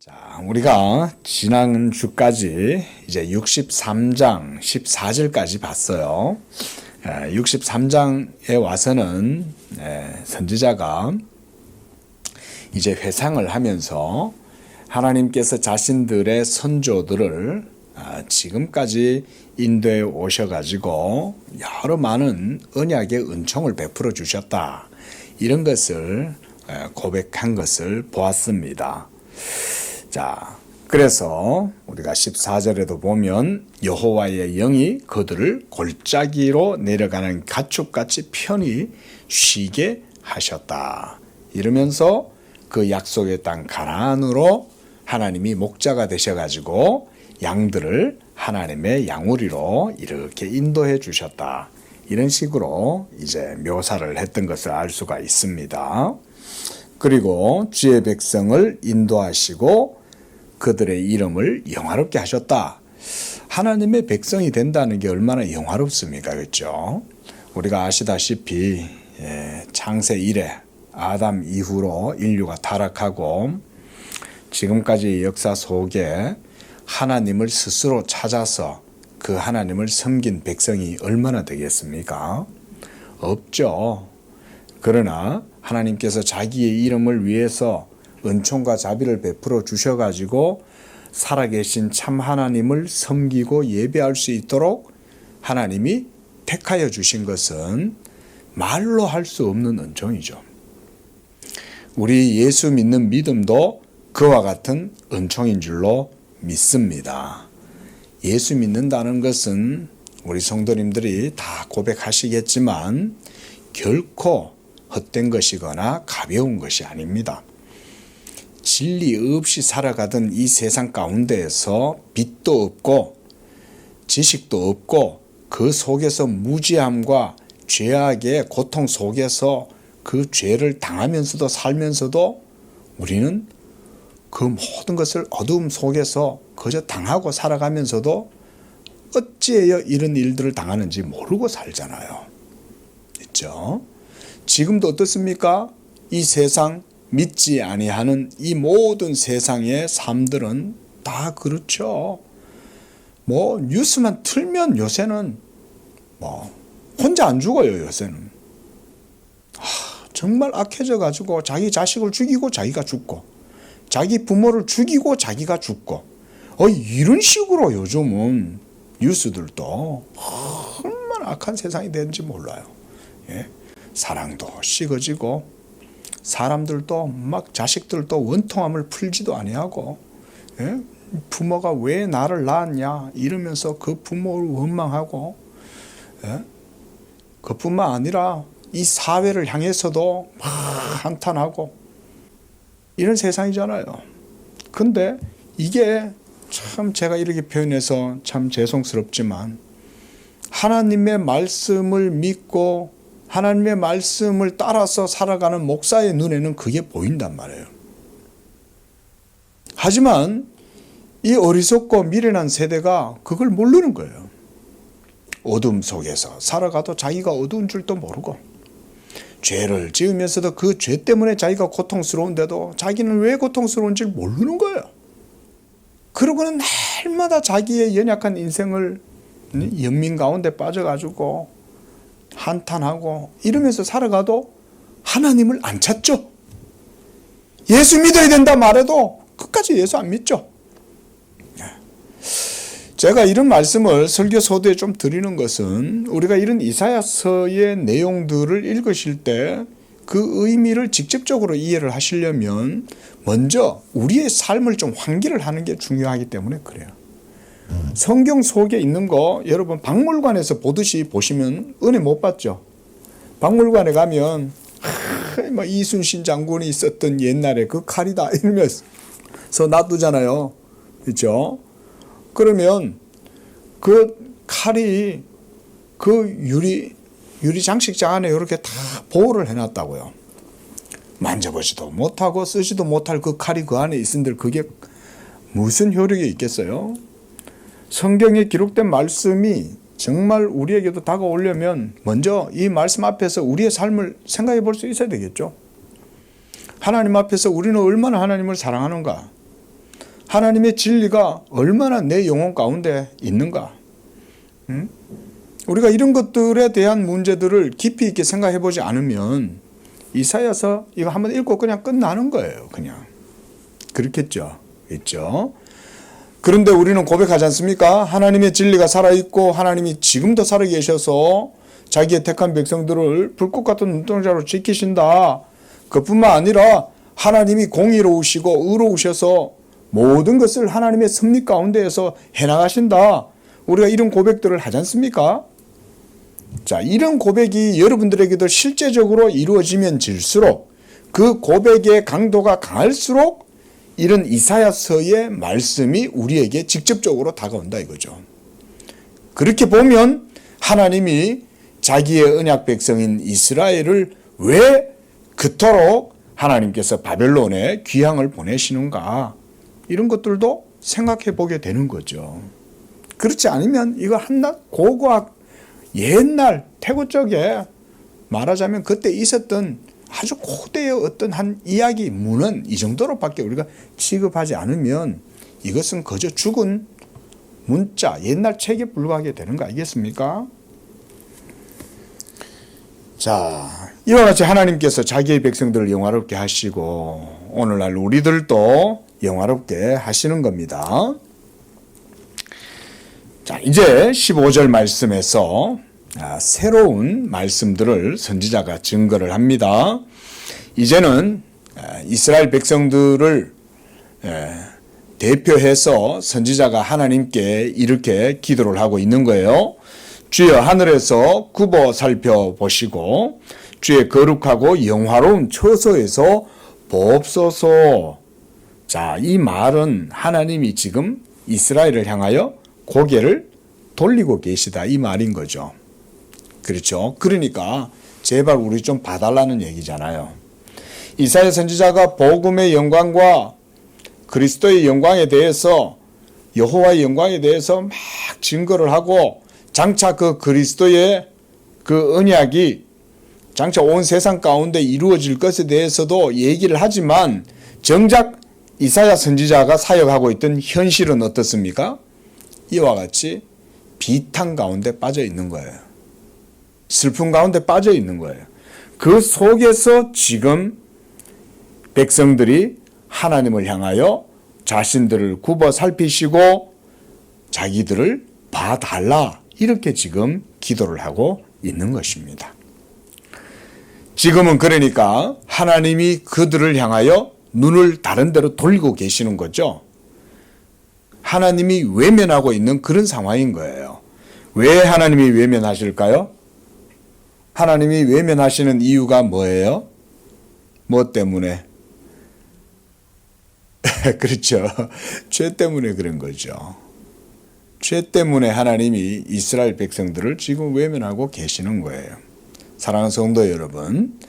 자, 우리가 지난주까지 이제 63장 14절까지 봤어요. 63장에 와서는 선지자가 이제 회상을 하면서 하나님께서 자신들의 선조들을 지금까지 인도에 오셔가지고 여러 많은 언약의 은총을 베풀어 주셨다. 이런 것을 고백한 것을 보았습니다. 자, 그래서 우리가 14절에도 보면 여호와의 영이 그들을 골짜기로 내려가는 가축같이 편히 쉬게 하셨다. 이러면서 그 약속의 땅 가나안으로 하나님이 목자가 되셔가지고 양들을 하나님의 양우리로 이렇게 인도해 주셨다. 이런 식으로 이제 묘사를 했던 것을 알 수가 있습니다. 그리고 주의 백성을 인도하시고 그들의 이름을 영화롭게 하셨다. 하나님의 백성이 된다는 게 얼마나 영화롭습니까? 그렇죠? 우리가 아시다시피 창세 이래 아담 이후로 인류가 타락하고 지금까지의 역사 속에 하나님을 스스로 찾아서 그 하나님을 섬긴 백성이 얼마나 되겠습니까? 없죠. 그러나 하나님께서 자기의 이름을 위해서 은총과 자비를 베풀어 주셔가지고 살아계신 참 하나님을 섬기고 예배할 수 있도록 하나님이 택하여 주신 것은 말로 할 수 없는 은총이죠. 우리 예수 믿는 믿음도 그와 같은 은총인 줄로 믿습니다. 예수 믿는다는 것은 우리 성도님들이 다 고백하시겠지만 결코 헛된 것이거나 가벼운 것이 아닙니다. 진리 없이 살아가던 이 세상 가운데에서 빛도 없고 지식도 없고 그 속에서 무지함과 죄악의 고통 속에서 그 죄를 당하면서도 살면서도 우리는 그 모든 것을 어두움 속에서 그저 당하고 살아가면서도 어찌해요 이런 일들을 당하는지 모르고 살잖아요. 있죠? 지금도 어떻습니까? 이 세상 믿지 아니하는 이 모든 세상의 삶들은 다 그렇죠. 뭐 뉴스만 틀면 요새는 뭐 혼자 안 죽어요. 요새는 정말 악해져 가지고 자기 자식을 죽이고 자기가 죽고 자기 부모를 죽이고 자기가 죽고 이런 식으로 요즘은 뉴스들도 얼마나 악한 세상이 되는지 몰라요. 사랑도 식어지고 사람들도 막 자식들도 원통함을 풀지도 아니하고 부모가 왜 나를 낳았냐 이러면서 그 부모를 원망하고 그뿐만 아니라 이 사회를 향해서도 막 한탄하고 이런 세상이잖아요. 근데 이게 참 제가 이렇게 표현해서 참 죄송스럽지만 하나님의 말씀을 믿고 하나님의 말씀을 따라서 살아가는 목사의 눈에는 그게 보인단 말이에요. 하지만 이 어리석고 미련한 세대가 그걸 모르는 거예요. 어둠 속에서 살아가도 자기가 어두운 줄도 모르고 죄를 지으면서도 그 죄 때문에 자기가 고통스러운데도 자기는 왜 고통스러운지 모르는 거예요. 그러고는 날마다 자기의 연약한 인생을 연민 가운데 빠져가지고 한탄하고 이러면서 살아가도 하나님을 안 찾죠. 예수 믿어야 된다 말해도 끝까지 예수 안 믿죠. 제가 이런 말씀을 설교 서두에 좀 드리는 것은 우리가 이런 이사야서의 내용들을 읽으실 때 그 의미를 직접적으로 이해를 하시려면 먼저 우리의 삶을 좀 환기를 하는 게 중요하기 때문에 그래요. 성경 속에 있는 거 여러분 박물관에서 보듯이 보시면 은혜 못 받죠. 박물관에 가면 이순신 장군이 있었던 옛날에 그 칼이다 이러면서 놔두잖아요. 그렇죠? 그러면 그 칼이 그 유리 장식장 안에 이렇게 다 보호를 해놨다고요. 만져보지도 못하고 쓰지도 못할 그 칼이 그 안에 있은들 그게 무슨 효력이 있겠어요? 성경에 기록된 말씀이 정말 우리에게도 다가오려면 먼저 이 말씀 앞에서 우리의 삶을 생각해 볼 수 있어야 되겠죠. 하나님 앞에서 우리는 얼마나 하나님을 사랑하는가, 하나님의 진리가 얼마나 내 영혼 가운데 있는가? 우리가 이런 것들에 대한 문제들을 깊이 있게 생각해 보지 않으면 이사야서 이거 한번 읽고 그냥 끝나는 거예요. 그냥. 그렇겠죠. 있죠. 그런데 우리는 고백하지 않습니까? 하나님의 진리가 살아있고 하나님이 지금도 살아계셔서 자기의 택한 백성들을 불꽃 같은 눈동자로 지키신다. 그뿐만 아니라 하나님이 공의로우시고 의로우셔서 모든 것을 하나님의 섭리 가운데에서 해나가신다. 우리가 이런 고백들을 하지 않습니까? 자, 이런 고백이 여러분들에게도 실제적으로 이루어지면 질수록 그 고백의 강도가 강할수록 이런 이사야서의 말씀이 우리에게 직접적으로 다가온다 이거죠. 그렇게 보면 하나님이 자기의 언약 백성인 이스라엘을 왜 그토록 하나님께서 바벨론에 귀향을 보내시는가, 이런 것들도 생각해 보게 되는 거죠. 그렇지 않으면 이거 한낱 고고학 옛날 태고 쪽에 말하자면 그때 있었던 아주 고대의 어떤 한 이야기 문헌 이 정도로밖에 우리가 취급하지 않으면 이것은 그저 죽은 문자 옛날 책에 불과하게 되는 거 아니겠습니까? 자, 이와 같이 하나님께서 자기의 백성들을 영화롭게 하시고 오늘날 우리들도 영화롭게 하시는 겁니다. 자, 이제 15절 말씀에서 새로운 말씀들을 선지자가 증거를 합니다. 이제는 이스라엘 백성들을 대표해서 선지자가 하나님께 이렇게 기도를 하고 있는 거예요. 주여 하늘에서 굽어 살펴보시고 주의 거룩하고 영화로운 처소에서 보옵소서. 자, 이 말은 하나님이 지금 이스라엘을 향하여 고개를 돌리고 계시다 이 말인 거죠. 그렇죠. 그러니까 제발 우리 좀 봐달라는 얘기잖아요. 이사야 선지자가 복음의 영광과 그리스도의 영광에 대해서, 여호와의 영광에 대해서 막 증거를 하고 장차 그 그리스도의 그 언약이 장차 온 세상 가운데 이루어질 것에 대해서도 얘기를 하지만 정작 이사야 선지자가 사역하고 있던 현실은 어떻습니까? 이와 같이 비탄 가운데 빠져 있는 거예요. 슬픔 가운데 빠져 있는 거예요. 그 속에서 지금 백성들이 하나님을 향하여 자신들을 굽어 살피시고 자기들을 봐달라, 이렇게 지금 기도를 하고 있는 것입니다. 지금은 그러니까 하나님이 그들을 향하여 눈을 다른 데로 돌리고 계시는 거죠. 하나님이 외면하고 있는 그런 상황인 거예요. 왜 하나님이 외면하실까요? 하나님이 외면하시는 이유가 뭐예요? 뭐 때문에? 그렇죠. 죄 때문에 그런 거죠. 죄 때문에 하나님이 이스라엘 백성들을 지금 외면하고 계시는 거예요. 사랑하는 성도 여러분,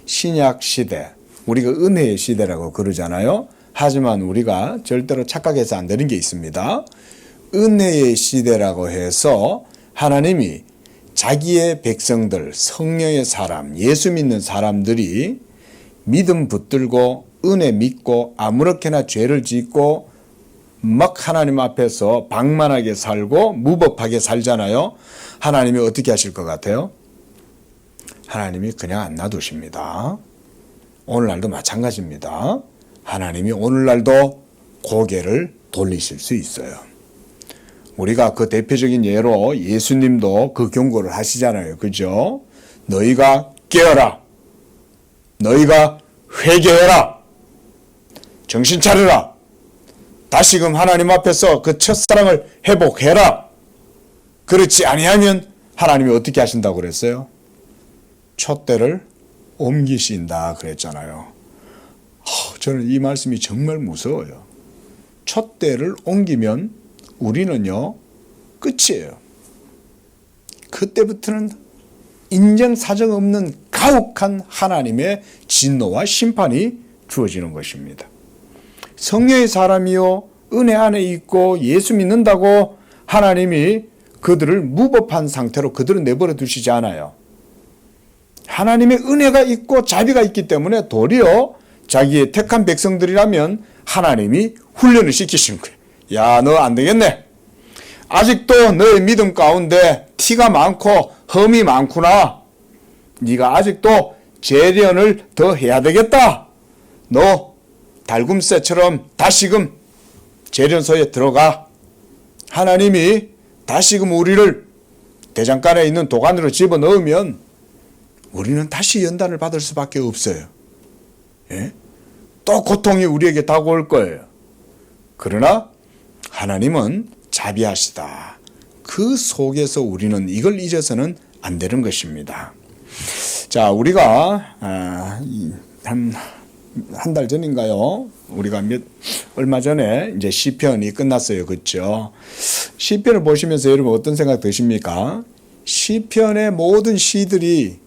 신약 시대, 우리가 은혜의 시대라고 그러잖아요. 하지만 우리가 절대로 착각해서 안 되는 게 있습니다. 은혜의 시대라고 해서 하나님이 자기의 백성들, 성령의 사람, 예수 믿는 사람들이 믿음 붙들고 은혜 믿고 아무렇게나 죄를 짓고 막 하나님 앞에서 방만하게 살고 무법하게 살잖아요. 하나님이 어떻게 하실 것 같아요? 하나님이 그냥 안 놔두십니다. 오늘날도 마찬가지입니다. 하나님이 오늘날도 고개를 돌리실 수 있어요. 우리가 그 대표적인 예로 예수님도 그 경고를 하시잖아요. 그죠? 너희가 깨어라. 너희가 회개해라. 정신 차려라. 다시금 하나님 앞에서 그 첫사랑을 회복해라. 그렇지 아니하면 하나님이 어떻게 하신다고 그랬어요? 촛대를 옮기신다 그랬잖아요. 저는 이 말씀이 정말 무서워요. 촛대를 옮기면 우리는요, 끝이에요. 그때부터는 인정사정 없는 가혹한 하나님의 진노와 심판이 주어지는 것입니다. 성령의 사람이요, 은혜 안에 있고 예수 믿는다고 하나님이 그들을 무법한 상태로 그들을 내버려 두시지 않아요. 하나님의 은혜가 있고 자비가 있기 때문에 도리어 자기의 택한 백성들이라면 하나님이 훈련을 시키시는 거예요. 야, 너 안 되겠네. 아직도 너의 믿음 가운데 티가 많고 흠이 많구나. 네가 아직도 재련을 더 해야 되겠다. 너 달굼새처럼 다시금 재련소에 들어가. 하나님이 다시금 우리를 대장간에 있는 도관으로 집어넣으면 우리는 다시 연단을 받을 수밖에 없어요. 예? 또 고통이 우리에게 다가올 거예요. 그러나 하나님은 자비하시다. 그 속에서 우리는 이걸 잊어서는 안 되는 것입니다. 자, 우리가 한 달 전인가요? 우리가 얼마 전에 이제 시편이 끝났어요. 그렇죠? 시편을 보시면서 여러분 어떤 생각 드십니까? 시편의 모든 시들이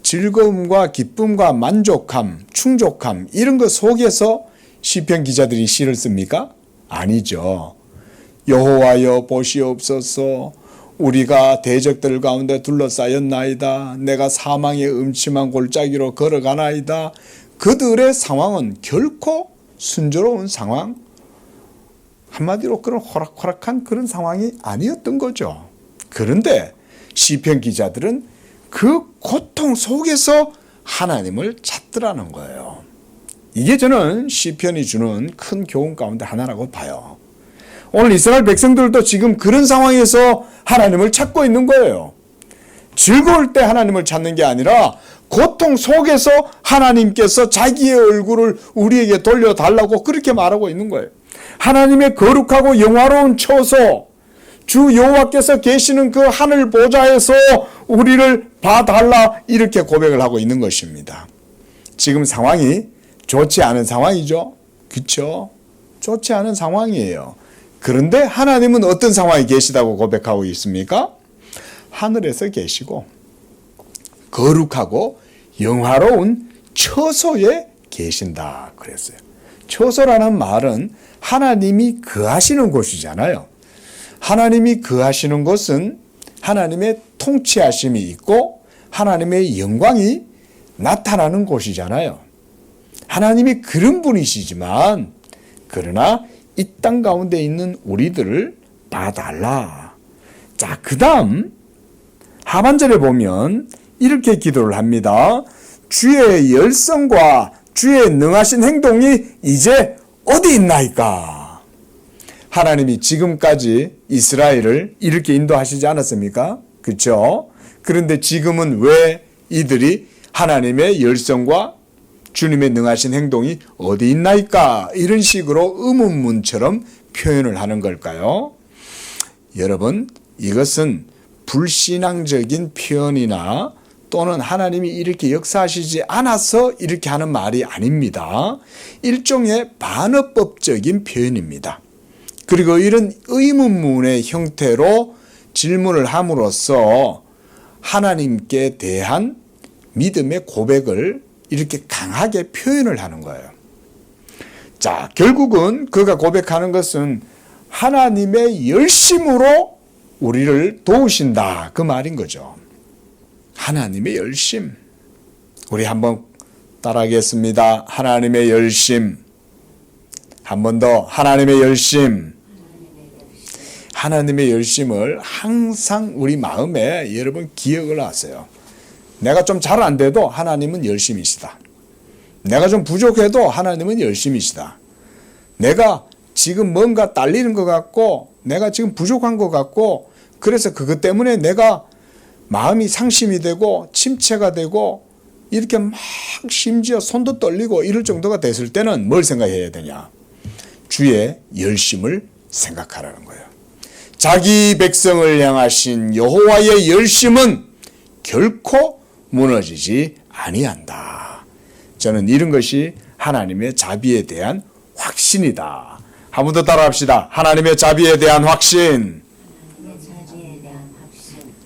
즐거움과 기쁨과 만족함, 충족함 이런 것 속에서 시편 기자들이 시를 씁니까? 아니죠. 여호와여 보시옵소서. 우리가 대적들 가운데 둘러싸였나이다. 내가 사망의 음침한 골짜기로 걸어가나이다. 그들의 상황은 결코 순조로운 상황, 한마디로 그런 호락호락한 그런 상황이 아니었던 거죠. 그런데 시편 기자들은 그 고통 속에서 하나님을 찾더라는 거예요. 이게 저는 시편이 주는 큰 교훈 가운데 하나라고 봐요. 오늘 이스라엘 백성들도 지금 그런 상황에서 하나님을 찾고 있는 거예요. 즐거울 때 하나님을 찾는 게 아니라 고통 속에서 하나님께서 자기의 얼굴을 우리에게 돌려달라고 그렇게 말하고 있는 거예요. 하나님의 거룩하고 영화로운 처소, 주 여호와께서 계시는 그 하늘 보좌에서 우리를 봐달라 이렇게 고백을 하고 있는 것입니다. 지금 상황이 좋지 않은 상황이죠. 그렇죠? 좋지 않은 상황이에요. 그런데 하나님은 어떤 상황에 계시다고 고백하고 있습니까? 하늘에서 계시고 거룩하고 영화로운 처소에 계신다 그랬어요. 처소라는 말은 하나님이 거하시는 곳이잖아요. 하나님이 거하시는 곳은 하나님의 통치하심이 있고 하나님의 영광이 나타나는 곳이잖아요. 하나님이 그런 분이시지만 그러나 이 땅 가운데 있는 우리들을 봐달라. 자, 그 다음 하반절에 보면 이렇게 기도를 합니다. 주의 열성과 주의 능하신 행동이 이제 어디 있나이까? 하나님이 지금까지 이스라엘을 이렇게 인도하시지 않았습니까? 그렇죠? 그런데 지금은 왜 이들이 하나님의 열성과 주님의 능하신 행동이 어디 있나이까? 이런 식으로 의문문처럼 표현을 하는 걸까요? 여러분, 이것은 불신앙적인 표현이나 또는 하나님이 이렇게 역사하시지 않아서 이렇게 하는 말이 아닙니다. 일종의 반어법적인 표현입니다. 그리고 이런 의문문의 형태로 질문을 함으로써 하나님께 대한 믿음의 고백을 이렇게 강하게 표현을 하는 거예요. 자, 결국은 그가 고백하는 것은 하나님의 열심으로 우리를 도우신다 그 말인 거죠. 하나님의 열심. 우리 한번 따라하겠습니다. 하나님의 열심. 한 번 더 하나님의 열심. 하나님의 열심을 항상 우리 마음에 여러분 기억을 하세요. 내가 좀 잘 안 돼도 하나님은 열심이시다. 내가 좀 부족해도 하나님은 열심이시다. 내가 지금 뭔가 딸리는 것 같고 내가 지금 부족한 것 같고 그래서 그것 때문에 내가 마음이 상심이 되고 침체가 되고 이렇게 막 심지어 손도 떨리고 이럴 정도가 됐을 때는 뭘 생각해야 되냐? 주의 열심을 생각하라는 거예요. 자기 백성을 향하신 여호와의 열심은 결코 무너지지 아니한다. 저는 이런 것이 하나님의 자비에 대한 확신이다. 한 번 더 따라합시다. 하나님의 자비에 대한 확신.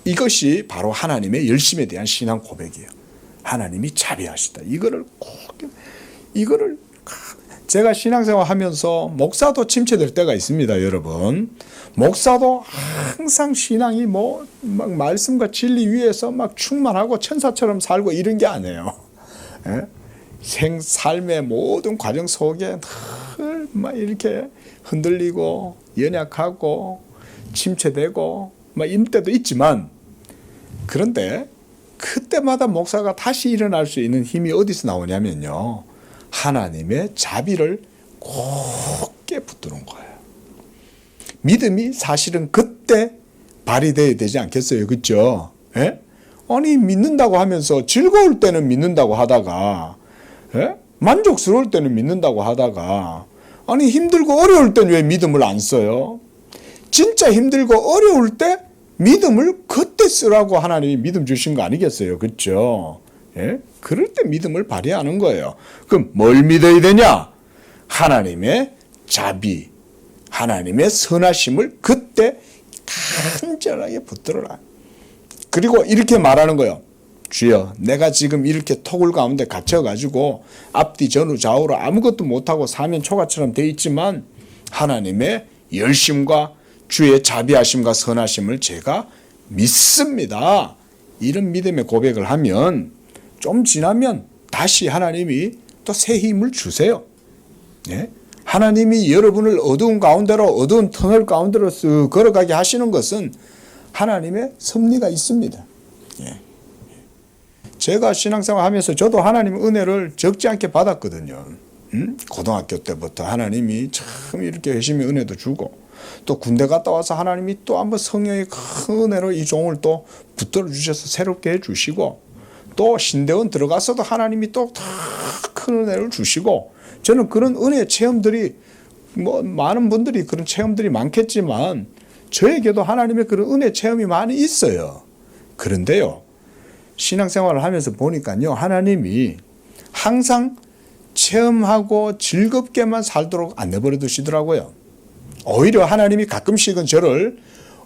이것이 바로 하나님의 열심에 대한 신앙 고백이에요. 하나님이 자비하시다. 이거를 제가 신앙생활 하면서 목사도 침체될 때가 있습니다, 여러분. 목사도 항상 신앙이 막 말씀과 진리 위에서 막 충만하고 천사처럼 살고 이런 게 아니에요. 삶의 모든 과정 속에 늘 늘 막 이렇게 흔들리고 연약하고 침체되고 막 이런 때도 있지만, 그런데 그때마다 목사가 다시 일어날 수 있는 힘이 어디서 나오냐면요, 하나님의 자비를 굳게 붙드는 거예요. 믿음이 사실은 그때 발휘되어야 되지 않겠어요? 그렇죠? 예? 아니 믿는다고 하면서 즐거울 때는 믿는다고 하다가, 예? 만족스러울 때는 믿는다고 하다가, 아니 힘들고 어려울 때는 왜 믿음을 안 써요? 진짜 힘들고 어려울 때 믿음을 그때 쓰라고 하나님이 믿음 주신 거 아니겠어요? 그렇죠? 예? 그럴 때 믿음을 발휘하는 거예요. 그럼 뭘 믿어야 되냐? 하나님의 자비, 하나님의 선하심을 그때 간절하게 붙들어라. 그리고 이렇게 말하는 거예요. 주여, 내가 지금 이렇게 토굴 가운데 갇혀가지고 앞뒤 전후 좌우로 아무것도 못하고 사면초가처럼 돼 있지만 하나님의 열심과 주의 자비하심과 선하심을 제가 믿습니다. 이런 믿음의 고백을 하면 좀 지나면 다시 하나님이 또 새 힘을 주세요. 예? 하나님이 여러분을 어두운 가운데로, 어두운 터널 가운데로 쓱 걸어가게 하시는 것은 하나님의 섭리가 있습니다. 예. 제가 신앙생활 하면서 저도 하나님의 은혜를 적지 않게 받았거든요. 고등학교 때부터 하나님이 참 이렇게 열심히 은혜도 주고, 또 군대 갔다 와서 하나님이 또 한번 성령의 큰 은혜로 이 종을 또 붙들어 주셔서 새롭게 해주시고, 또 신대원 들어가서도 하나님이 또 큰 은혜를 주시고, 저는 그런 은혜 체험들이, 많은 분들이 그런 체험들이 많겠지만 저에게도 하나님의 그런 은혜 체험이 많이 있어요. 그런데요, 신앙생활을 하면서 보니까요, 하나님이 항상 체험하고 즐겁게만 살도록 안 내버려 두시더라고요. 오히려 하나님이 가끔씩은 저를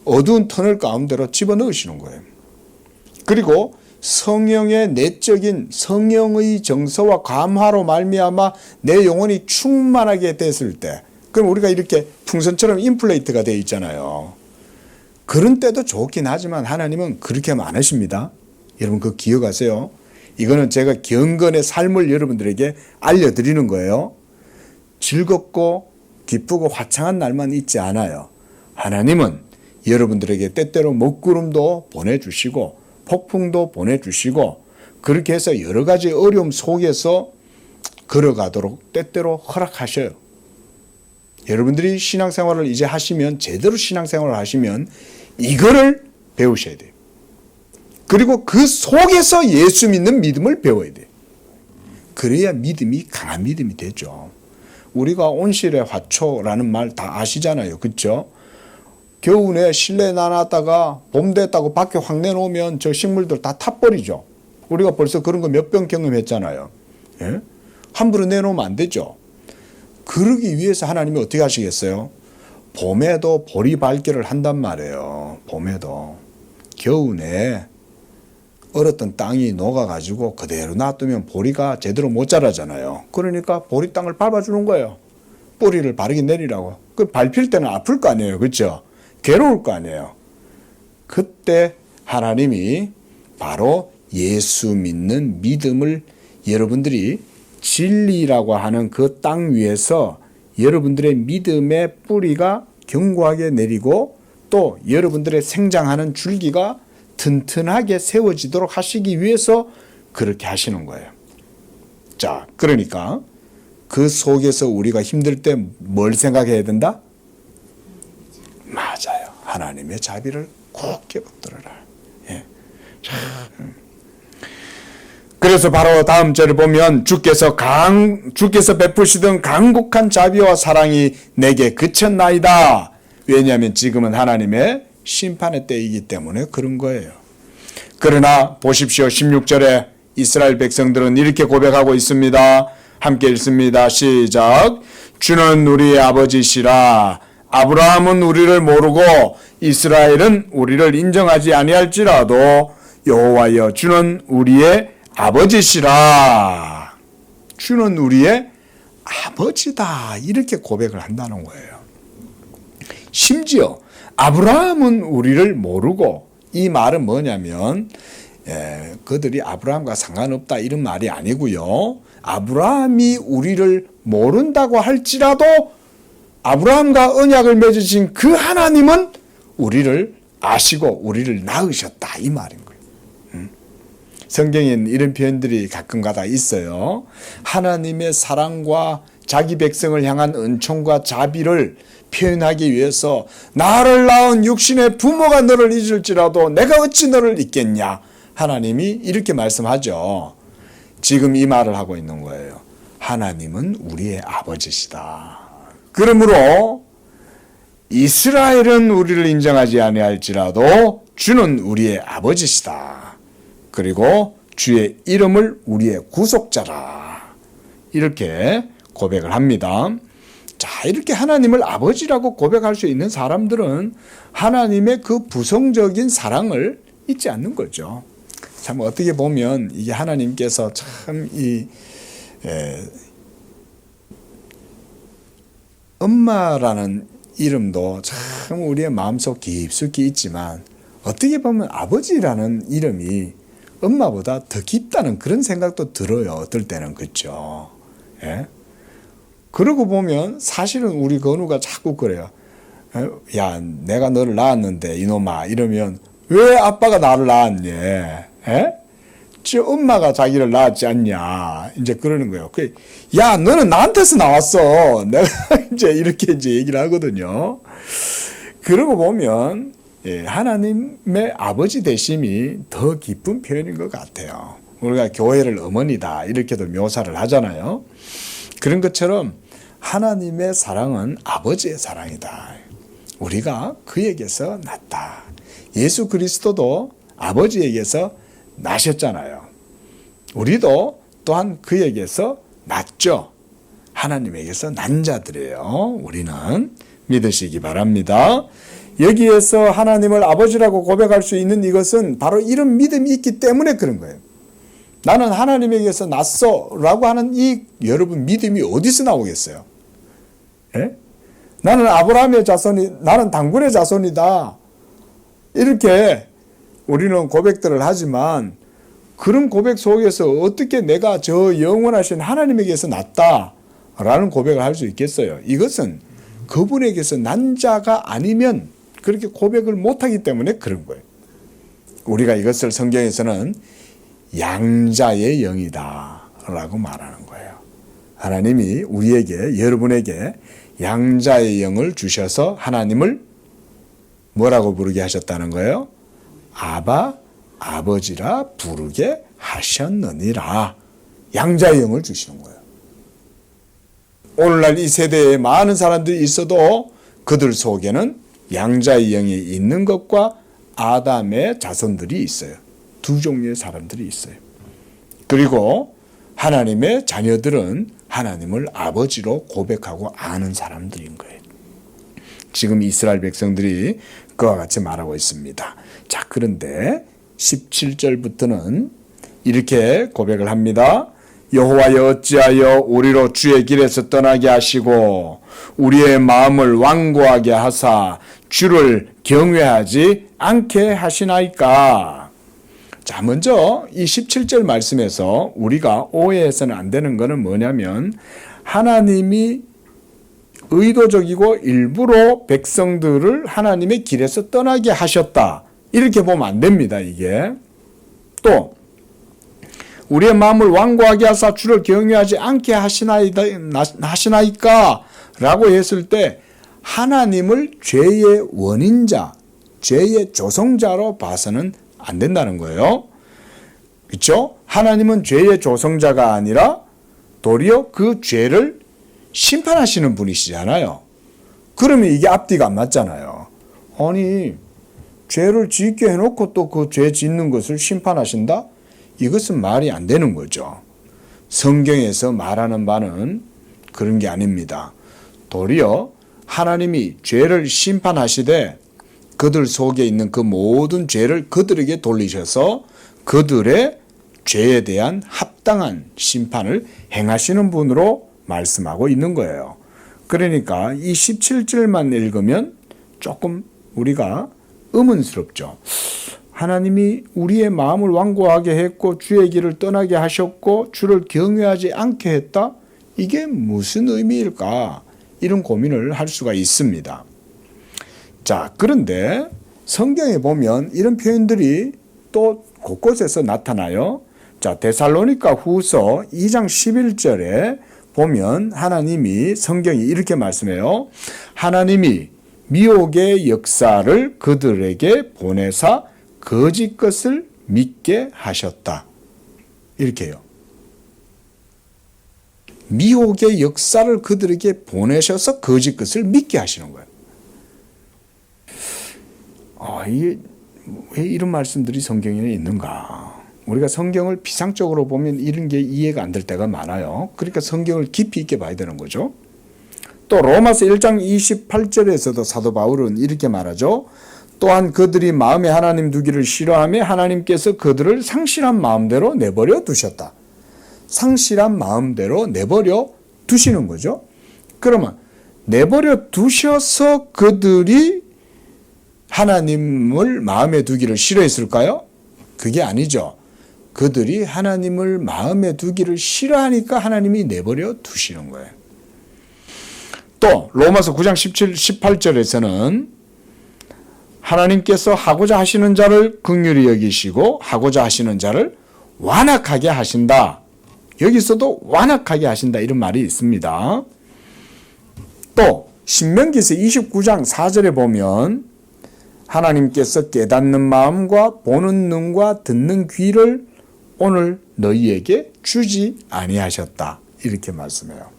어두운 터널 가운데로 집어넣으시는 거예요. 그리고 성령의 내적인 성령의 정서와 감화로 말미암아 내 영혼이 충만하게 됐을 때, 그럼 우리가 이렇게 풍선처럼 인플레이트가 되어 있잖아요. 그런 때도 좋긴 하지만 하나님은 그렇게 하면 안 하십니다. 여러분 그거 기억하세요. 이거는 제가 경건의 삶을 여러분들에게 알려드리는 거예요. 즐겁고 기쁘고 화창한 날만 있지 않아요. 하나님은 여러분들에게 때때로 먹구름도 보내주시고 폭풍도 보내주시고, 그렇게 해서 여러 가지 어려움 속에서 걸어가도록 때때로 허락하셔요. 여러분들이 신앙생활을 이제 하시면, 제대로 신앙생활을 하시면 이거를 배우셔야 돼요. 그리고 그 속에서 예수 믿는 믿음을 배워야 돼요. 그래야 믿음이 강한 믿음이 되죠. 우리가 온실의 화초라는 말 다 아시잖아요. 그렇죠? 겨우내 실내에 놔놨다가 봄 됐다고 밖에 확 내놓으면 저 식물들 다 타버리죠. 우리가 벌써 그런 거 몇 번 경험했잖아요. 예? 함부로 내놓으면 안 되죠. 그러기 위해서 하나님이 어떻게 하시겠어요? 봄에도 보리 발길을 한단 말이에요. 봄에도. 겨우내 얼었던 땅이 녹아가지고 그대로 놔두면 보리가 제대로 못 자라잖아요. 그러니까 보리 땅을 밟아주는 거예요. 뿌리를 바르게 내리라고. 그 밟힐 때는 아플 거 아니에요. 그렇죠? 괴로울 거 아니에요. 그때 하나님이 바로 예수 믿는 믿음을 여러분들이 진리라고 하는 그 땅 위에서 여러분들의 믿음의 뿌리가 견고하게 내리고, 또 여러분들의 생장하는 줄기가 튼튼하게 세워지도록 하시기 위해서 그렇게 하시는 거예요. 자, 그러니까 그 속에서 우리가 힘들 때 뭘 생각해야 된다? 맞아요. 하나님의 자비를 굳게 붙들어라. 예. 그래서 바로 다음 절을 보면 주께서 베푸시던 강국한 자비와 사랑이 내게 그쳤나이다. 왜냐하면 지금은 하나님의 심판의 때이기 때문에 그런 거예요. 그러나 보십시오. 16절에 이스라엘 백성들은 이렇게 고백하고 있습니다. 함께 읽습니다. 시작. 주는 우리의 아버지시라. 아브라함은 우리를 모르고 이스라엘은 우리를 인정하지 아니할지라도 여호와여 주는 우리의 아버지시라. 주는 우리의 아버지다. 이렇게 고백을 한다는 거예요. 심지어 아브라함은 우리를 모르고, 이 말은 뭐냐면 그들이 아브라함과 상관없다 이런 말이 아니고요. 아브라함이 우리를 모른다고 할지라도 아브라함과 언약을 맺으신 그 하나님은 우리를 아시고 우리를 낳으셨다 이 말인 거예요. 성경에는 이런 표현들이 가끔가다 있어요. 하나님의 사랑과 자기 백성을 향한 은총과 자비를 표현하기 위해서 나를 낳은 육신의 부모가 너를 잊을지라도 내가 어찌 너를 잊겠냐. 하나님이 이렇게 말씀하죠. 지금 이 말을 하고 있는 거예요. 하나님은 우리의 아버지시다. 그러므로 이스라엘은 우리를 인정하지 아니할지라도 주는 우리의 아버지시다. 그리고 주의 이름을 우리의 구속자라. 이렇게 고백을 합니다. 자, 이렇게 하나님을 아버지라고 고백할 수 있는 사람들은 하나님의 그 부성적인 사랑을 잊지 않는 거죠. 참 어떻게 보면 이게 하나님께서 참 엄마라는 이름도 참 우리의 마음속 깊숙이 있지만 어떻게 보면 아버지라는 이름이 엄마보다 더 깊다는 그런 생각도 들어요. 어떨 때는 그렇죠. 예? 그러고 보면 사실은 우리 건우가 자꾸 그래요. 야, 내가 너를 낳았는데 이놈아 이러면 왜 아빠가 나를 낳았니? 예? 저 엄마가 자기를 낳았지 않냐? 이제 그러는 거예요. 야, 너는 나한테서 나왔어. 내가 이제 이렇게 이제 얘기를 하거든요. 그러고 보면 하나님의 아버지 되심이 더 기쁜 표현인 것 같아요. 우리가 교회를 어머니다 이렇게도 묘사를 하잖아요. 그런 것처럼 하나님의 사랑은 아버지의 사랑이다. 우리가 그에게서 났다. 예수 그리스도도 아버지에게서 나셨잖아요. 우리도 또한 그에게서 났죠. 하나님에게서 난 자들이에요. 우리는 믿으시기 바랍니다. 여기에서 하나님을 아버지라고 고백할 수 있는 이것은 바로 이런 믿음이 있기 때문에 그런 거예요. 나는 하나님에게서 났어 라고 하는 이 여러분 믿음이 어디서 나오겠어요? 예? 나는 아브라함의 자손이, 나는 단군의 자손이다. 이렇게 우리는 고백들을 하지만 그런 고백 속에서 어떻게 내가 저 영원하신 하나님에게서 났다라는 고백을 할 수 있겠어요? 이것은 그분에게서 난 자가 아니면 그렇게 고백을 못하기 때문에 그런 거예요. 우리가 이것을 성경에서는 양자의 영이다 라고 말하는 거예요. 하나님이 우리에게, 여러분에게 양자의 영을 주셔서 하나님을 뭐라고 부르게 하셨다는 거예요? 아바, 아버지라 부르게 하셨느니라. 양자의 영을 주시는 거예요. 오늘날 이 세대에 많은 사람들이 있어도 그들 속에는 양자의 영이 있는 것과 아담의 자손들이 있어요. 두 종류의 사람들이 있어요. 그리고 하나님의 자녀들은 하나님을 아버지로 고백하고 아는 사람들인 거예요. 지금 이스라엘 백성들이 그와 같이 말하고 있습니다. 자, 그런데 17절부터는 이렇게 고백을 합니다. 여호와여 어찌하여 우리로 주의 길에서 떠나게 하시고 우리의 마음을 완고하게 하사 주를 경외하지 않게 하시나이까. 자, 먼저 이 17절 말씀에서 우리가 오해해서는 안 되는 것은 뭐냐면 하나님이 의도적이고 일부러 백성들을 하나님의 길에서 떠나게 하셨다. 이렇게 보면 안 됩니다. 이게 또 우리의 마음을 완고하게 하사 주를 경외하지 않게 하시나이까 라고 했을 때 하나님을 죄의 원인자, 죄의 조성자로 봐서는 안 된다는 거예요. 그렇죠? 하나님은 죄의 조성자가 아니라 도리어 그 죄를 심판하시는 분이시잖아요. 그러면 이게 앞뒤가 안 맞잖아요. 아니, 죄를 짓게 해놓고 또 그 죄 짓는 것을 심판하신다? 이것은 말이 안 되는 거죠. 성경에서 말하는 바는 그런 게 아닙니다. 도리어 하나님이 죄를 심판하시되 그들 속에 있는 그 모든 죄를 그들에게 돌리셔서 그들의 죄에 대한 합당한 심판을 행하시는 분으로 말씀하고 있는 거예요. 그러니까 이 17절만 읽으면 조금 우리가 의문스럽죠. 하나님이 우리의 마음을 완고하게 했고 주의 길을 떠나게 하셨고 주를 경외하지 않게 했다? 이게 무슨 의미일까? 이런 고민을 할 수가 있습니다. 자, 그런데 성경에 보면 이런 표현들이 또 곳곳에서 나타나요. 자, 데살로니가 후서 2장 11절에 보면 하나님이 성경이 이렇게 말씀해요. 하나님이 미혹의 역사를 그들에게 보내사 거짓 것을 믿게 하셨다. 이렇게 해요. 미혹의 역사를 그들에게 보내셔서 거짓 것을 믿게 하시는 거예요. 이게 왜 이런 말씀들이 성경에 있는가? 우리가 성경을 피상적으로 보면 이런 게 이해가 안 될 때가 많아요. 그러니까 성경을 깊이 있게 봐야 되는 거죠. 또 로마서 1장 28절에서도 사도 바울은 이렇게 말하죠. 또한 그들이 마음에 하나님 두기를 싫어하며 하나님께서 그들을 상실한 마음대로 내버려 두셨다. 상실한 마음대로 내버려 두시는 거죠. 그러면 내버려 두셔서 그들이 하나님을 마음에 두기를 싫어했을까요? 그게 아니죠. 그들이 하나님을 마음에 두기를 싫어하니까 하나님이 내버려 두시는 거예요. 또 로마서 9장 17, 18절에서는 하나님께서 하고자 하시는 자를 긍휼히 여기시고 하고자 하시는 자를 완악하게 하신다. 여기서도 완악하게 하신다 이런 말이 있습니다. 또 신명기서 29장 4절에 보면 하나님께서 깨닫는 마음과 보는 눈과 듣는 귀를 오늘 너희에게 주지 아니하셨다. 이렇게 말씀해요.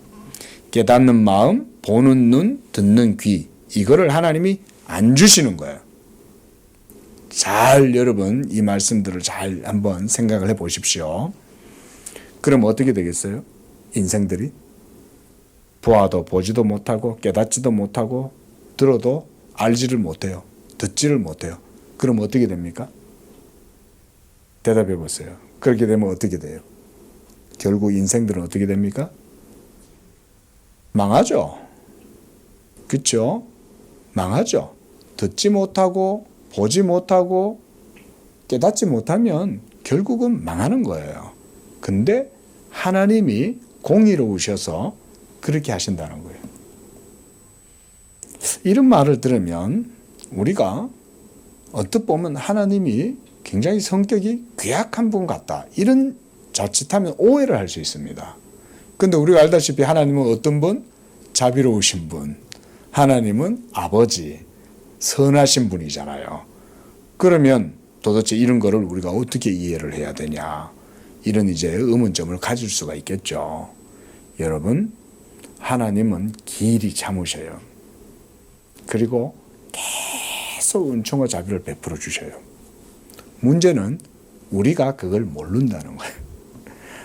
깨닫는 마음, 보는 눈, 듣는 귀 이거를 하나님이 안 주시는 거예요. 잘 여러분 이 말씀들을 잘 한번 생각을 해 보십시오. 그럼 어떻게 되겠어요? 인생들이 보아도 보지도 못하고 깨닫지도 못하고 들어도 알지를 못해요. 듣지를 못해요. 그럼 어떻게 됩니까? 대답해 보세요. 그렇게 되면 어떻게 돼요? 결국 인생들은 어떻게 됩니까? 망하죠. 그렇죠? 망하죠. 듣지 못하고 보지 못하고 깨닫지 못하면 결국은 망하는 거예요. 근데 하나님이 공의로우셔서 그렇게 하신다는 거예요. 이런 말을 들으면 우리가 어떻게 보면 하나님이 굉장히 성격이 괴악한 분 같다. 이런 자칫하면 오해를 할 수 있습니다. 근데 우리가 알다시피 하나님은 어떤 분? 자비로우신 분. 하나님은 아버지, 선하신 분이잖아요. 그러면 도대체 이런 거를 우리가 어떻게 이해를 해야 되냐? 이런 이제 의문점을 가질 수가 있겠죠. 여러분, 하나님은 길이 참으셔요. 그리고 계속 은총과 자비를 베풀어 주셔요. 문제는 우리가 그걸 모른다는 거예요.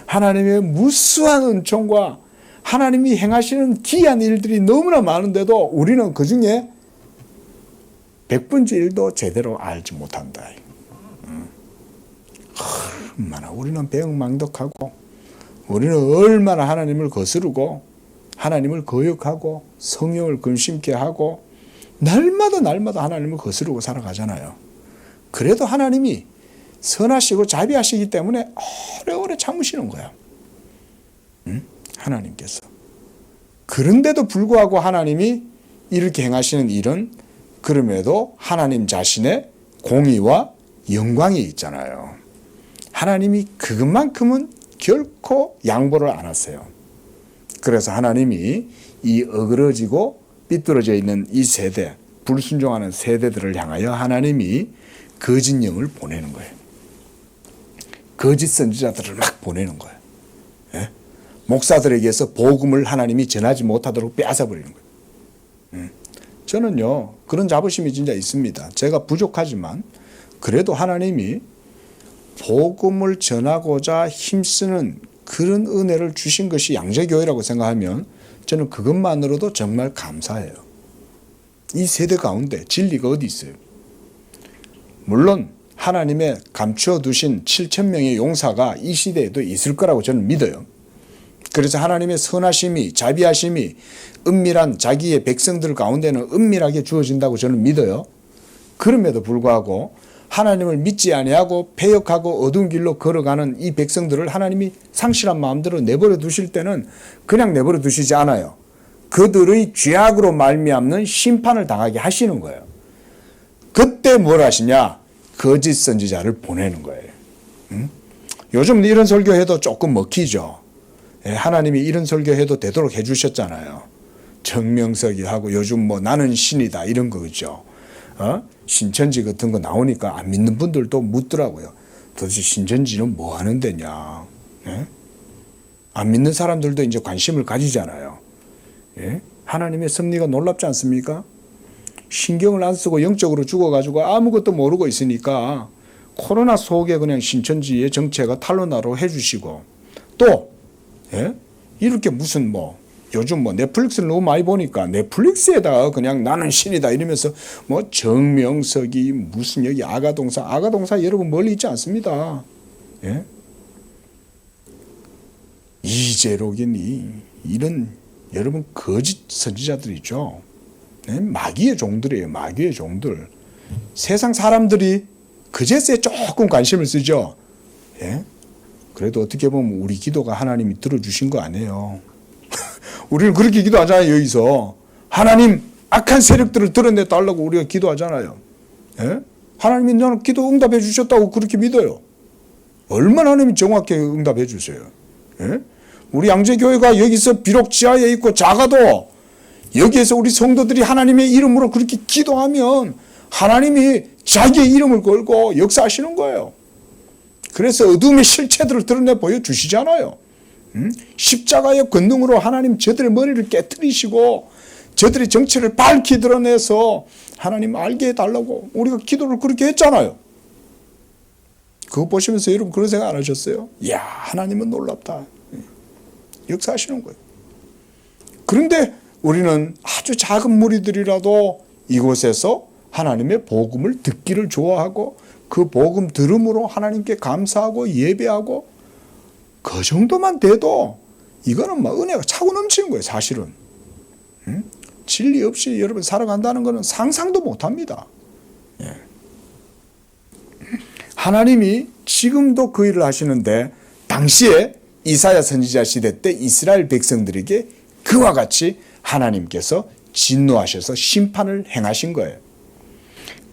하나님의 무수한 은총과 하나님이 행하시는 기이한 일들이 너무나 많은데도 우리는 그 중에 100분의 1도 제대로 알지 못한다. 얼마나 우리는 배은망덕하고 우리는 얼마나 하나님을 거스르고 하나님을 거역하고 성령을 근심케 하고 날마다 하나님을 거스르고 살아가잖아요. 그래도 하나님이 선하시고 자비하시기 때문에 오래오래 참으시는 거야. 하나님께서. 그런데도 불구하고 하나님이 이렇게 행하시는 일은 그럼에도 하나님 자신의 공의와 영광이 있잖아요. 하나님이 그것만큼은 결코 양보를 안 하세요. 그래서 하나님이 이 어그러지고 삐뚤어져 있는 이 세대, 불순종하는 세대들을 향하여 하나님이 거짓 영을 보내는 거예요. 거짓 선지자들을 막 보내는 거예요. 예? 목사들에게서 복음을 하나님이 전하지 못하도록 빼앗아버리는 거예요. 저는요 그런 자부심이 진짜 있습니다. 제가 부족하지만 그래도 하나님이 복음을 전하고자 힘쓰는 그런 은혜를 주신 것이 양재교회라고 생각하면 저는 그것만으로도 정말 감사해요. 이 세대 가운데 진리가 어디 있어요? 물론 하나님의 감추어 두신 7,000명의 용사가 이 시대에도 있을 거라고 저는 믿어요. 그래서 하나님의 선하심이 자비하심이 은밀한 자기의 백성들 가운데는 은밀하게 주어진다고 저는 믿어요. 그럼에도 불구하고 하나님을 믿지 아니하고 패역하고 어두운 길로 걸어가는 이 백성들을 하나님이 상실한 마음대로 내버려 두실 때는 그냥 내버려 두시지 않아요. 그들의 죄악으로 말미암는 심판을 당하게 하시는 거예요. 그때 뭘 하시냐? 거짓 선지자를 보내는 거예요. 요즘 이런 설교해도 조금 먹히죠. 하나님이 이런 설교해도 되도록 해주셨잖아요. 정명석이하고 요즘 뭐 나는 신이다 이런 거죠. 신천지 같은 거 나오니까 안 믿는 분들도 묻더라고요. 도대체 신천지는 뭐 하는 데냐? 안 믿는 사람들도 이제 관심을 가지잖아요. 하나님의 섭리가 놀랍지 않습니까? 신경을 안 쓰고 영적으로 죽어가지고 아무것도 모르고 있으니까 코로나 속에 그냥 신천지의 정체가 탄로나로 해주시고 또 이렇게 무슨 뭐 요즘 뭐 넷플릭스를 너무 많이 보니까 넷플릭스에다가 그냥 나는 신이다 이러면서 뭐 정명석이 무슨 여기 아가동사 여러분 멀리 있지 않습니다. 이재록이니 이런 여러분 거짓 선지자들이죠. 마귀의 종들이에요. 마귀의 종들. 세상 사람들이 그제서야 조금 관심을 쓰죠. 그래도 어떻게 보면 우리 기도가 하나님이 들어주신 거 아니에요. 우리는 그렇게 기도하잖아요. 여기서 하나님 악한 세력들을 드러내 달라고 우리가 기도하잖아요. 하나님이 나는 기도 응답해 주셨다고 그렇게 믿어요. 얼마나 하나님이 정확하게 응답해 주세요. 우리 양재교회가 여기서 비록 지하에 있고 작아도 여기에서 우리 성도들이 하나님의 이름으로 그렇게 기도하면 하나님이 자기의 이름을 걸고 역사하시는 거예요. 그래서 어둠의 실체들을 드러내 보여주시잖아요. 십자가의 권능으로 하나님 저들의 머리를 깨뜨리시고 저들의 정체를 밝히 드러내서 하나님 알게 해달라고 우리가 기도를 그렇게 했잖아요. 그거 보시면서 여러분 그런 생각 안 하셨어요? 이야, 하나님은 놀랍다. 역사하시는 거예요. 그런데 우리는 아주 작은 무리들이라도 이곳에서 하나님의 복음을 듣기를 좋아하고 그 복음 들음으로 하나님께 감사하고 예배하고 그 정도만 돼도 이거는 막 은혜가 차고 넘치는 거예요. 사실은. 진리 없이 여러분 살아간다는 것은 상상도 못합니다. 하나님이 지금도 그 일을 하시는데 당시에 이사야 선지자 시대 때 이스라엘 백성들에게 그와 같이 하나님께서 진노하셔서 심판을 행하신 거예요.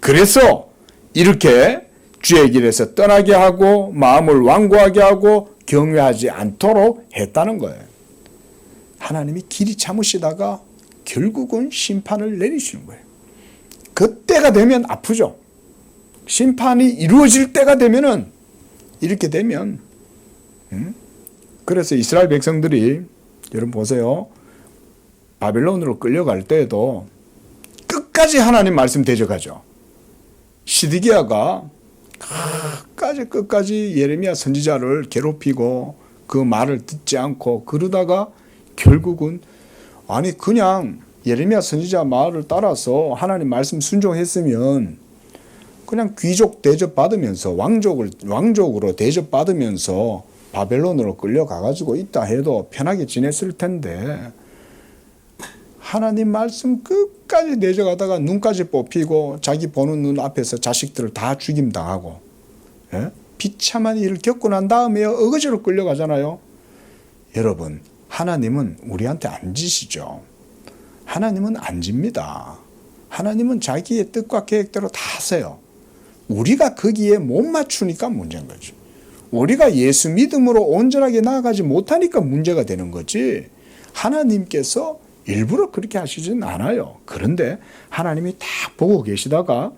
그래서 이렇게 주의 길에서 떠나게 하고 마음을 완고하게 하고 경외하지 않도록 했다는 거예요. 하나님이 길이 참으시다가 결국은 심판을 내리시는 거예요. 그때가 되면 아프죠. 심판이 이루어질 때가 되면은 이렇게 되면 그래서 이스라엘 백성들이 여러분 보세요. 바벨론으로 끌려갈 때에도 끝까지 하나님 말씀 대적하죠. 시드기야가 끝까지 예레미야 선지자를 괴롭히고 그 말을 듣지 않고 그러다가 결국은 아니 그냥 예레미야 선지자 말을 따라서 하나님 말씀 순종했으면 그냥 귀족 대접받으면서 왕족으로 대접받으면서 바벨론으로 끌려가가지고 있다 해도 편하게 지냈을 텐데 하나님 말씀 끝까지 내적하다가 눈까지 뽑히고 자기 보는 눈 앞에서 자식들을 다 죽임당하고 비참한 일을 겪고 난 다음에 어거지로 끌려가잖아요. 여러분 하나님은 우리한테 안 지시죠. 하나님은 안 집니다. 하나님은 자기의 뜻과 계획대로 다 하세요. 우리가 거기에 못 맞추니까 문제인 거죠. 우리가 예수 믿음으로 온전하게 나아가지 못하니까 문제가 되는 거지 하나님께서 일부러 그렇게 하시진 않아요. 그런데 하나님이 다 보고 계시다가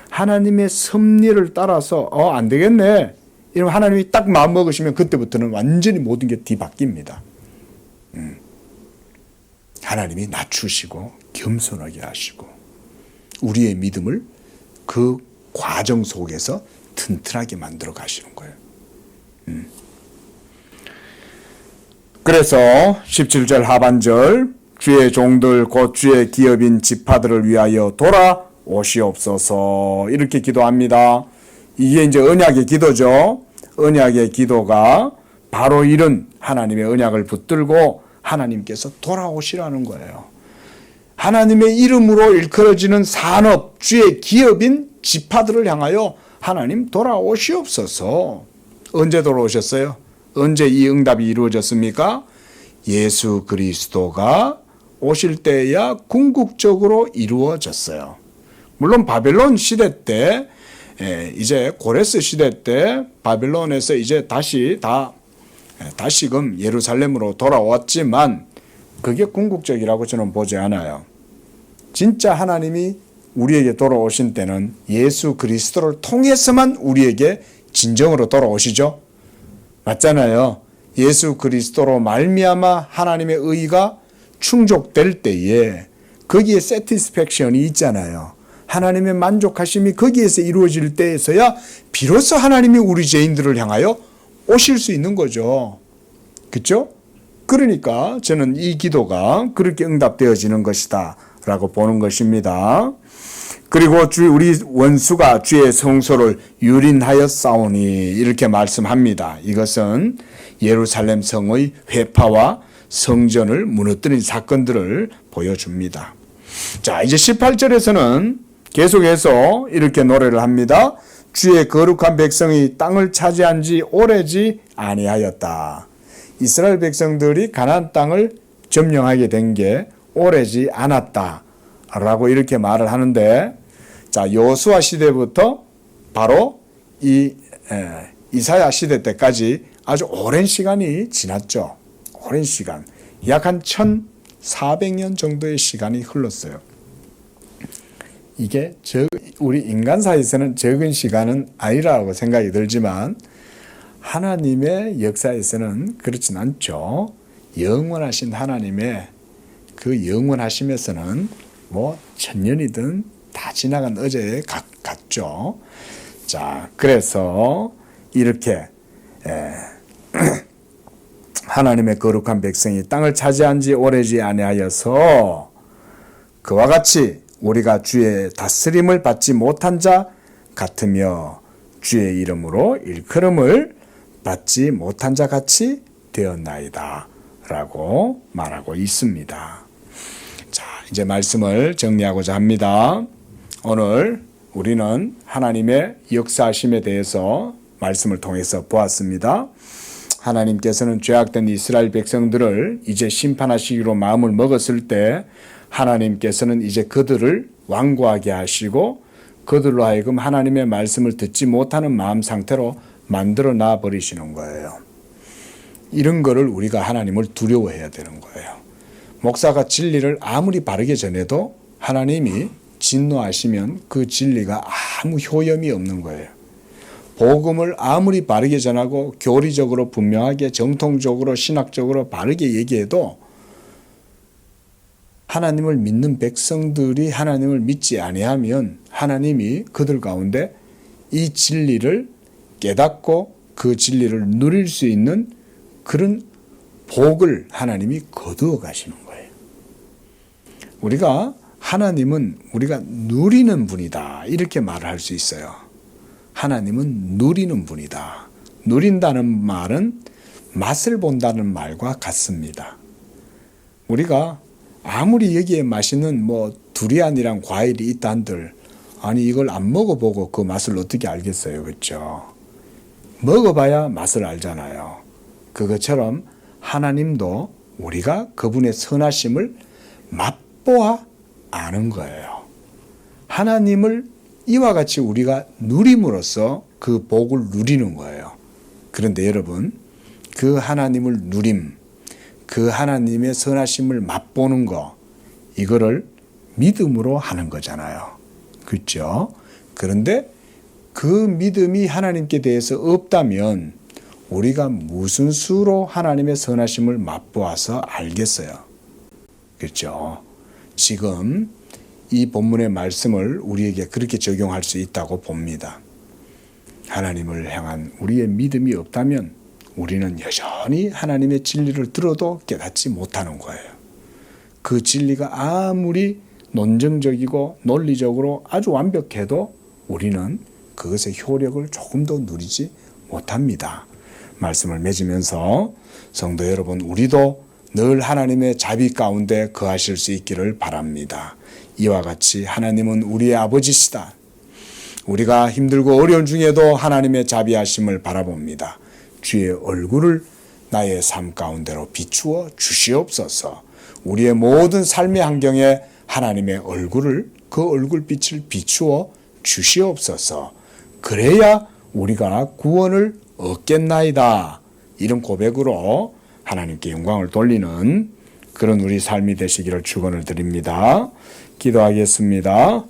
하나님의 섭리를 따라서 안 되겠네 이러면 하나님이 딱 마음 먹으시면 그때부터는 완전히 모든 게 뒤바뀝니다. 하나님이 낮추시고 겸손하게 하시고 우리의 믿음을 그 과정 속에서 튼튼하게 만들어 가시는 거예요. 그래서 17절 하반절 주의 종들 곧 주의 기업인 지파들을 위하여 돌아오시옵소서 이렇게 기도합니다. 이게 이제 언약의 기도죠. 언약의 기도가 바로 이런 하나님의 언약을 붙들고 하나님께서 돌아오시라는 거예요. 하나님의 이름으로 일컬어지는 산업, 주의 기업인 지파들을 향하여 하나님 돌아오시옵소서. 언제 돌아오셨어요? 언제 이 응답이 이루어졌습니까? 예수 그리스도가 오실 때야 궁극적으로 이루어졌어요. 물론 바벨론 시대 때, 이제 고레스 시대 때 바벨론에서 이제 다시금 예루살렘으로 돌아왔지만 그게 궁극적이라고 저는 보지 않아요. 진짜 하나님이 우리에게 돌아오신 때는 예수 그리스도를 통해서만 우리에게 진정으로 돌아오시죠. 맞잖아요. 예수 그리스도로 말미암아 하나님의 의가 충족될 때에 거기에 satisfaction이 있잖아요. 하나님의 만족하심이 거기에서 이루어질 때에서야 비로소 하나님이 우리 죄인들을 향하여 오실 수 있는 거죠. 그렇죠? 그러니까 저는 이 기도가 그렇게 응답되어지는 것이다 라고 보는 것입니다. 그리고 우리 원수가 주의 성소를 유린하였사오니 이렇게 말씀합니다. 이것은 예루살렘 성의 회파와 성전을 무너뜨린 사건들을 보여줍니다. 자, 이제 18절에서는 계속해서 이렇게 노래를 합니다. 주의 거룩한 백성이 땅을 차지한 지 오래지 아니하였다. 이스라엘 백성들이 가나안 땅을 점령하게 된 게 오래지 않았다 라고 이렇게 말을 하는데, 자, 여호수아 시대부터 바로 이 이사야 시대 때까지 아주 오랜 시간이 지났죠. 오랜 시간, 약 한 1400년 정도의 시간이 흘렀어요. 이게 우리 인간사에서는 적은 시간은 아니라고 생각이 들지만 하나님의 역사에서는 그렇진 않죠. 영원하신 하나님의 그 영원하심에서는 뭐 천년이든 다 지나간 어제에 같죠. 자, 그래서 이렇게 하나님의 거룩한 백성이 땅을 차지한 지 오래지 아니하여서 그와 같이 우리가 주의 다스림을 받지 못한 자 같으며 주의 이름으로 일컬음을 받지 못한 자 같이 되었나이다 라고 말하고 있습니다. 자, 이제 말씀을 정리하고자 합니다. 오늘 우리는 하나님의 역사하심에 대해서 말씀을 통해서 보았습니다. 하나님께서는 죄악된 이스라엘 백성들을 이제 심판하시기로 마음을 먹었을 때 하나님께서는 이제 그들을 완고하게 하시고 그들로 하여금 하나님의 말씀을 듣지 못하는 마음 상태로 만들어 놔 버리시는 거예요. 이런 거를 우리가 하나님을 두려워해야 되는 거예요. 목사가 진리를 아무리 바르게 전해도 하나님이 진노하시면 그 진리가 아무 효염이 없는 거예요. 복음을 아무리 바르게 전하고 교리적으로 분명하게 정통적으로 신학적으로 바르게 얘기해도 하나님을 믿는 백성들이 하나님을 믿지 아니하면 하나님이 그들 가운데 이 진리를 깨닫고 그 진리를 누릴 수 있는 그런 복을 하나님이 거두어 가시는 거예요. 우리가 하나님은 우리가 누리는 분이다 이렇게 말을 할 수 있어요. 하나님은 누리는 분이다. 누린다는 말은 맛을 본다는 말과 같습니다. 우리가 아무리 여기에 맛있는 두리안이랑 과일이 있다 한들 아니 이걸 안 먹어보고 그 맛을 어떻게 알겠어요, 그렇죠? 먹어봐야 맛을 알잖아요. 그것처럼 하나님도 우리가 그분의 선하심을 맛보아 아는 거예요. 하나님을 이와 같이 우리가 누림으로써 그 복을 누리는 거예요. 그런데 여러분, 그 하나님을 누림, 그 하나님의 선하심을 맛보는 거, 이거를 믿음으로 하는 거잖아요. 그렇죠? 그런데 그 믿음이 하나님께 대해서 없다면 우리가 무슨 수로 하나님의 선하심을 맛보아서 알겠어요. 그렇죠? 지금 이 본문의 말씀을 우리에게 그렇게 적용할 수 있다고 봅니다. 하나님을 향한 우리의 믿음이 없다면 우리는 여전히 하나님의 진리를 들어도 깨닫지 못하는 거예요. 그 진리가 아무리 논증적이고 논리적으로 아주 완벽해도 우리는 그것의 효력을 조금 더 누리지 못합니다. 말씀을 맺으면서 성도 여러분, 우리도 늘 하나님의 자비 가운데 거하실 수 있기를 바랍니다. 이와 같이 하나님은 우리의 아버지시다. 우리가 힘들고 어려운 중에도 하나님의 자비하심을 바라봅니다. 주의 얼굴을 나의 삶 가운데로 비추어 주시옵소서. 우리의 모든 삶의 환경에 하나님의 얼굴을, 그 얼굴빛을 비추어 주시옵소서. 그래야 우리가 구원을 얻겠나이다. 이런 고백으로 하나님께 영광을 돌리는 그런 우리 삶이 되시기를 축원을 드립니다. 기도하겠습니다.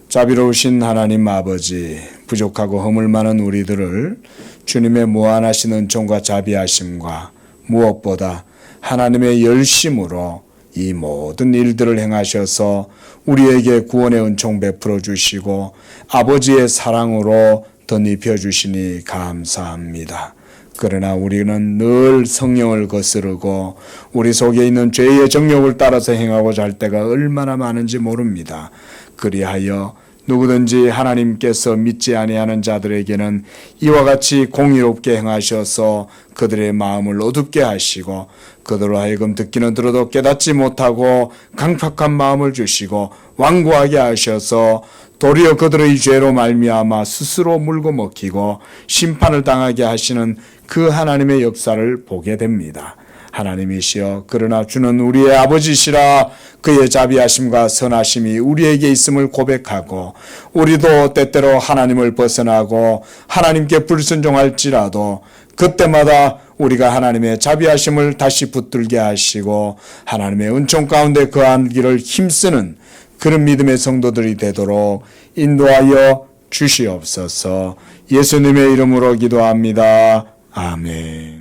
자비로우신 하나님 아버지, 부족하고 허물 많은 우리들을 주님의 무한하신 은총과 자비하심과 무엇보다 하나님의 열심으로 이 모든 일들을 행하셔서 우리에게 구원의 은총 베풀어 주시고 아버지의 사랑으로 덧입혀 주시니 감사합니다. 그러나 우리는 늘 성령을 거스르고 우리 속에 있는 죄의 정욕을 따라서 행하고자 할 때가 얼마나 많은지 모릅니다. 그리하여 누구든지 하나님께서 믿지 아니하는 자들에게는 이와 같이 공의롭게 행하셔서 그들의 마음을 어둡게 하시고 그들로 하여금 듣기는 들어도 깨닫지 못하고 강팍한 마음을 주시고 완고하게 하셔서 도리어 그들의 죄로 말미암아 스스로 물고 먹히고 심판을 당하게 하시는 그 하나님의 역사를 보게 됩니다. 하나님이시여, 그러나 주는 우리의 아버지시라. 그의 자비하심과 선하심이 우리에게 있음을 고백하고 우리도 때때로 하나님을 벗어나고 하나님께 불순종할지라도 그때마다 우리가 하나님의 자비하심을 다시 붙들게 하시고 하나님의 은총 가운데 거하기를 힘쓰는 그런 믿음의 성도들이 되도록 인도하여 주시옵소서. 예수님의 이름으로 기도합니다. 아멘.